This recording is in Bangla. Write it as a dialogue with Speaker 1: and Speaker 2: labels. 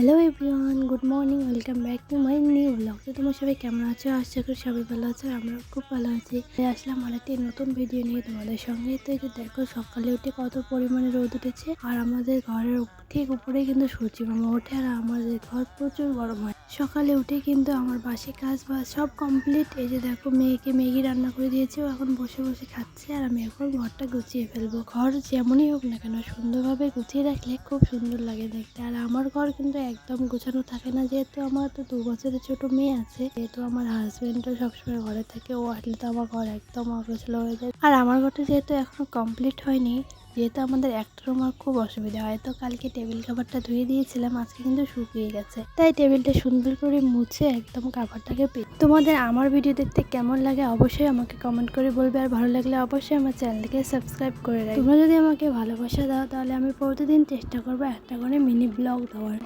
Speaker 1: Hello everyone, good morning, welcome back to my new blog. তো তোমার সবাই কেমন আছো? আশা করি সবাই ভালো আছো, আমরা খুব ভালো আছি। আসলাম আরেকটি নতুন ভিডিও নিয়ে তোমাদের সঙ্গে। তো এই যে দেখো, সকালে উঠে কত পরিমাণে রোদ উঠেছে, আর আমাদের ঘরের ঠিক উপরে কিন্তু সূর্য মামা ওঠে, আর আমাদের ঘর প্রচুর গরম হয়। সকালে উঠে কিন্তু আমার বাসি কাজ বাজ সব কমপ্লিট। এই যে দেখো, মেয়েকে ম্যাগি রান্না করে দিয়েছে, ও এখন বসে বসে খাচ্ছে, আর আমি এখন ঘরটা গুছিয়ে ফেলবো। ঘর যেমনই হোক না কেন, সুন্দরভাবে গুছিয়ে রাখলে খুব সুন্দর লাগে দেখতে। আর আমার ঘর কিন্তু একদম গোছানো থাকে না, যেহেতু আমার তো 2 বছরের ছোট মেয়ে আছে। যেহেতু আমার হাজবেন্ডও সবসময় ঘরে থাকে, ও আসলে তো আমার ঘর একদম অগোছালো হয়ে যায়। আর আমার ঘরটা যেহেতু এখনো কমপ্লিট হয়নি, যেহেতু আমাদের একটা রুম, আর খুব অসুবিধা হয়। তো কালকে টেবিল কাভারটা ধুয়ে দিয়েছিলাম, আজকে কিন্তু শুকিয়ে গেছে, তাই টেবিলটা সুন্দর করে মুছে একদম কাভারটাকে তোমাদের আমার ভিডিও দেখতে কেমন লাগে অবশ্যই আমাকে কমেন্ট করে বলবে, আর ভালো লাগলে অবশ্যই আমার চ্যানেলকে সাবস্ক্রাইব করে রাখবে। তোমরা যদি আমাকে ভালোবাসা দাও, তাহলে আমি প্রতিদিন চেষ্টা করবো একটা করে মিনি ব্লগ দেওয়ার।